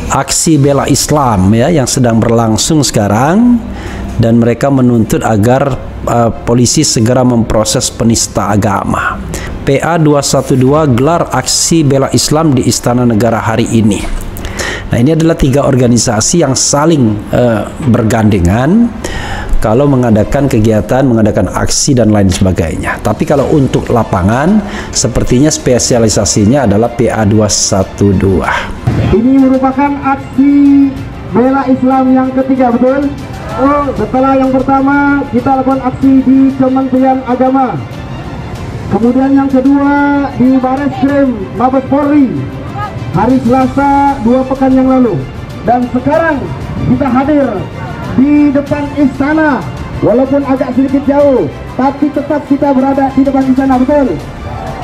aksi bela Islam ya yang sedang berlangsung sekarang, dan mereka menuntut agar polisi segera memproses penista agama. PA 212 gelar aksi bela Islam di Istana Negara hari ini. Nah, ini adalah 3 organisasi yang saling bergandengan kalau mengadakan kegiatan, mengadakan aksi dan lain sebagainya. Tapi kalau untuk lapangan, sepertinya spesialisasinya adalah PA 212. Ini merupakan aksi bela Islam yang ketiga, betul? Oh, setelah yang pertama kita lakukan aksi di Kementerian Agama, kemudian yang kedua di Bareskrim Mabes Polri hari Selasa 2 pekan yang lalu, dan sekarang kita hadir di depan istana, walaupun agak sedikit jauh, tapi tetap kita berada di depan istana, betul?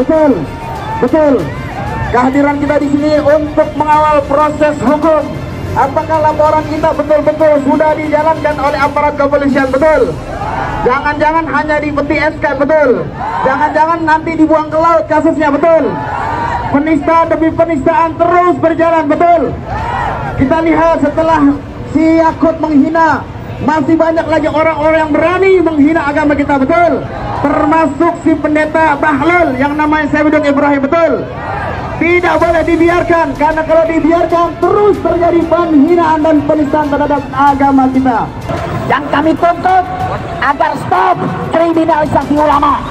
Betul, betul. Kehadiran kita di sini untuk mengawal proses hukum. Apakah laporan kita betul-betul sudah dijalankan oleh aparat kepolisian, betul? Jangan-jangan hanya dipeti SK, betul? Jangan-jangan nanti dibuang ke laut kasusnya, betul? Penista demi penistaan terus berjalan, betul? Kita lihat setelah si Yakut menghina, masih banyak lagi orang-orang yang berani menghina agama kita, betul? Termasuk si pendeta Bahlul yang namanya Saifudin Ibrahim, betul? Tidak boleh dibiarkan, karena kalau dibiarkan terus terjadi penghinaan dan penistaan terhadap agama kita. Yang kami tuntut agar stop kriminalisasi ulama,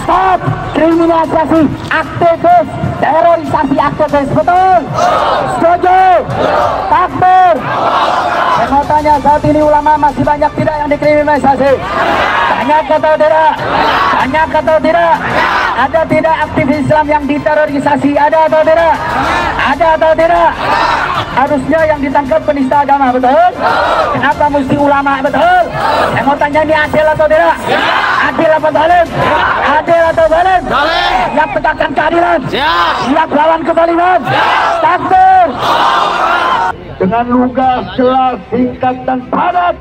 stop kriminalisasi aktivis, terorisasi aktivis, betul? Setuju? Takbir? Saya mau tanya, saat ini ulama masih banyak tidak yang dikriminalisasi? Banyak atau tidak? Banyak atau tidak? Ada tidak aktivis Islam yang diterorisasi? Ada atau tidak? Ada atau tidak? Harusnya yang ditangkap penista agama, betul? Kenapa mesti ulama, betul? Saya mau tanya, ini adil atau tidak? Adil apa zalim? Adil atau zalim? Siap tegakkan keadilan? Siap lawan kezaliman? Takbir! Dengan lugas, jelas, singkat dan padat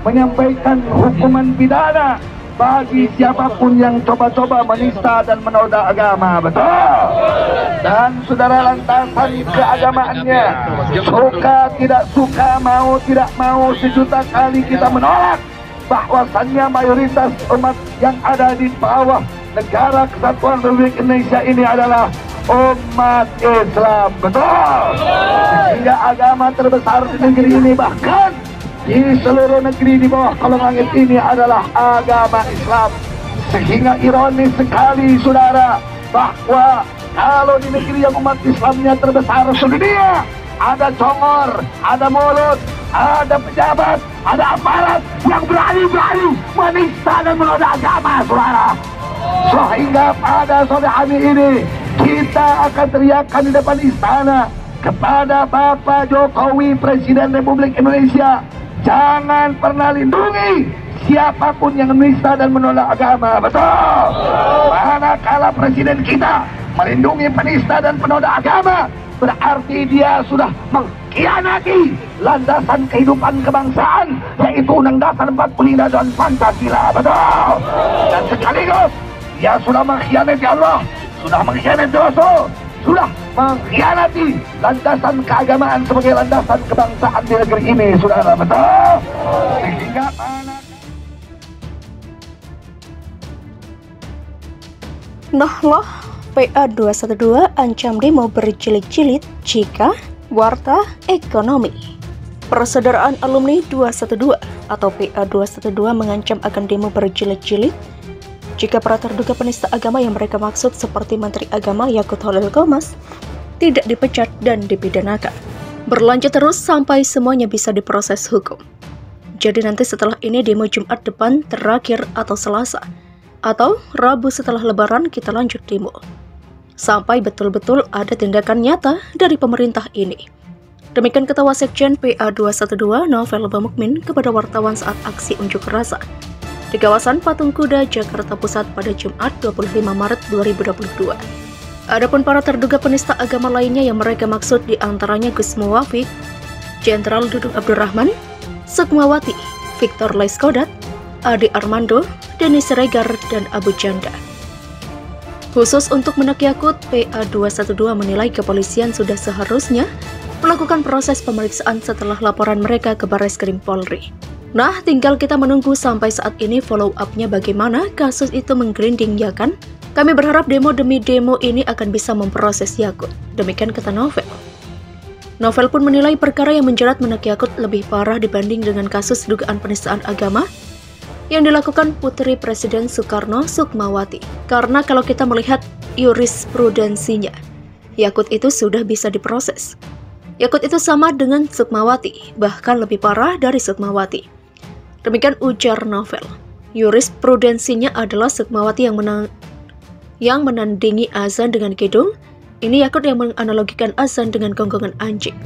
menyampaikan hukuman pidana bagi siapapun yang coba-coba menista dan menoda agama, betul? Dan saudara, lantasan keagamaannya, suka tidak suka, mau tidak mau, sejuta kali kita menolak bahwasannya mayoritas umat yang ada di bawah negara kesatuan Republik Indonesia ini adalah umat Islam, betul? Sehingga agama terbesar di negeri ini, bahkan di seluruh negeri di bawah kolong langit ini adalah agama Islam. Sehingga ironis sekali, saudara, bahwa kalau di negeri yang umat Islamnya terbesar sedunia, ada congor, ada mulut, ada pejabat, ada aparat yang berani-berani menista dan menoda agama, saudara. Sehingga pada sore hari ini kita akan teriakkan di depan istana kepada Bapak Jokowi, Presiden Republik Indonesia, jangan pernah lindungi siapapun yang menista dan menolak agama, betul? Manakala presiden kita melindungi penista dan penodai agama, berarti dia sudah mengkhianati landasan kehidupan kebangsaan, yaitu Undang-Undang Dasar 45 dan Pancasila, betul? Dan sekaligus dia sudah mengkhianati Allah, sudah mengkhianati Rasul, sudah mengkhianati landasan keagamaan sebagai landasan kebangsaan di negeri ini, saudara, betul? Sehingga Nahlah, PA 212 ancam demo berjilid-jilid jika warta ekonomi. Persaudaraan Alumni 212 atau PA 212 mengancam akan demo berjilid-jilid jika para terduga penista agama yang mereka maksud seperti Menteri Agama Yakut Holil Qomas tidak dipecat dan dipidanakan. Berlanjut terus sampai semuanya bisa diproses hukum. Jadi nanti setelah ini demo Jumat depan terakhir atau Selasa, atau Rabu setelah Lebaran kita lanjut demo. Sampai betul-betul ada tindakan nyata dari pemerintah ini. Demikian Ketua Sekjen PA 212 Novel Bamukmin kepada wartawan saat aksi unjuk rasa di kawasan Patung Kuda, Jakarta Pusat pada Jumat 25 Maret 2022. Adapun para terduga penista agama lainnya yang mereka maksud diantaranya Gus Muwafiq, Jenderal Dudung Abdurrahman, Sukmawati, Victor Laiskodat, Ade Armando, Denny Siregar, dan Abu Janda. Khusus untuk Menak Yakut, PA 212 menilai kepolisian sudah seharusnya melakukan proses pemeriksaan setelah laporan mereka ke Barreskrim Polri. Nah, tinggal kita menunggu sampai saat ini follow up-nya bagaimana kasus itu menggelinding, ya kan? Kami berharap demo demi demo ini akan bisa memproses Yakut. Demikian kata Novel. Novel pun menilai perkara yang menjerat Menak Yakut lebih parah dibanding dengan kasus dugaan penistaan agama yang dilakukan Putri Presiden Soekarno Sukmawati. Karena kalau kita melihat jurisprudensinya, Yakut itu sudah bisa diproses. Yakut itu sama dengan Sukmawati, bahkan lebih parah dari Sukmawati. Demikian ujar Novel. Jurisprudensinya adalah Sukmawati yang menandingi azan dengan kidung. Ini Yakut yang menganalogikan azan dengan gonggongan anjing.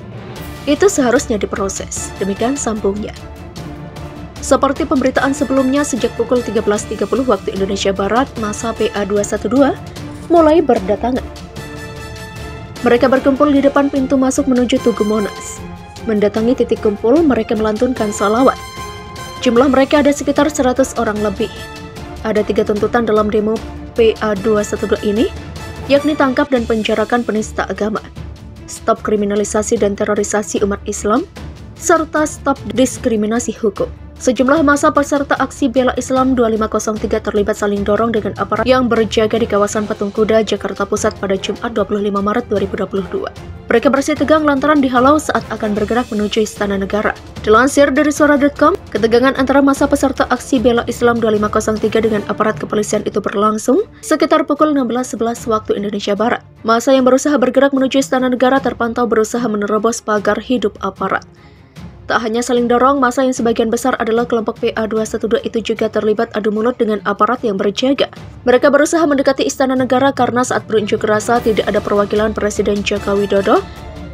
Itu seharusnya diproses. Demikian sambungnya. Seperti pemberitaan sebelumnya, sejak pukul 13.30 waktu Indonesia Barat, masa PA 212 mulai berdatangan. Mereka berkumpul di depan pintu masuk menuju Tugu Monas. Mendatangi titik kumpul, mereka melantunkan salawat. Jumlah mereka ada sekitar 100 orang lebih. Ada 3 tuntutan dalam demo PA 212 ini, yakni tangkap dan penjarakan penista agama, stop kriminalisasi dan terorisasi umat Islam, serta stop diskriminasi hukum. Sejumlah massa peserta aksi Bela Islam 2503 terlibat saling dorong dengan aparat yang berjaga di kawasan Patung Kuda, Jakarta Pusat pada Jumat 25 Maret 2022. Mereka bersih tegang lantaran dihalau saat akan bergerak menuju Istana Negara. Dilansir dari suara.com, ketegangan antara massa peserta aksi Bela Islam 2503 dengan aparat kepolisian itu berlangsung sekitar pukul 16.11 waktu Indonesia Barat. Massa yang berusaha bergerak menuju Istana Negara terpantau berusaha menerobos pagar hidup aparat. Tak hanya saling dorong, massa yang sebagian besar adalah kelompok PA 212 itu juga terlibat adu mulut dengan aparat yang berjaga. Mereka berusaha mendekati Istana Negara karena saat berunjuk rasa tidak ada perwakilan Presiden Joko Widodo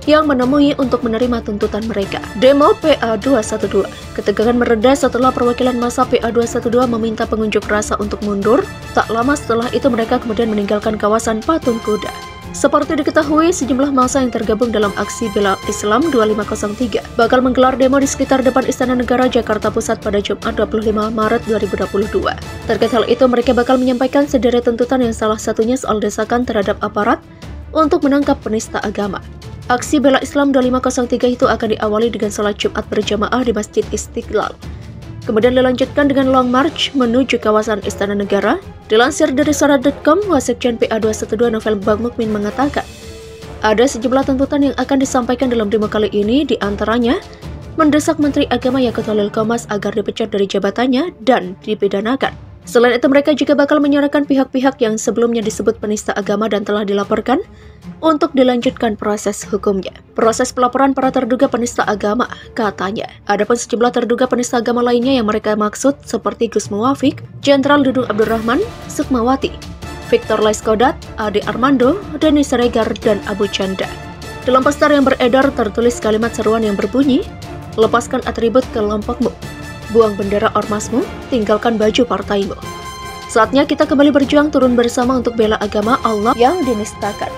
yang menemui untuk menerima tuntutan mereka. Demo PA 212. Ketegangan mereda setelah perwakilan massa PA 212 meminta pengunjuk rasa untuk mundur. Tak lama setelah itu mereka kemudian meninggalkan kawasan Patung Kuda. Seperti diketahui, sejumlah massa yang tergabung dalam aksi Bela Islam 2503 bakal menggelar demo di sekitar depan Istana Negara, Jakarta Pusat pada Jumat 25 Maret 2022. Terkait hal itu, mereka bakal menyampaikan sederet tuntutan yang salah satunya soal desakan terhadap aparat untuk menangkap penista agama. Aksi Bela Islam 2503 itu akan diawali dengan sholat Jumat berjamaah di Masjid Istiqlal. Kemudian dilanjutkan dengan long march menuju kawasan Istana Negara. Dilansir dari suara.com, Wasekjen PA 212 Novel Bang Mukmin mengatakan, ada sejumlah tuntutan yang akan disampaikan dalam demo kali ini, diantaranya mendesak Menteri Agama Yakut Holil Qomas agar dipecat dari jabatannya dan dipidanakan. Selain itu, mereka juga bakal menyuarakan pihak-pihak yang sebelumnya disebut penista agama dan telah dilaporkan untuk dilanjutkan proses hukumnya. Proses pelaporan para terduga penista agama, katanya. Adapun sejumlah terduga penista agama lainnya yang mereka maksud seperti Gus Muwafiq, Jenderal Dudung Abdurrahman, Sukmawati, Victor Laiskodat, Ade Armando, Denny Siregar, dan Abu Chandra. Dalam poster yang beredar tertulis kalimat seruan yang berbunyi, lepaskan atribut kelompokmu, buang bendera ormasmu, tinggalkan baju partaimu. Saatnya kita kembali berjuang turun bersama untuk bela agama Allah yang dinistakan.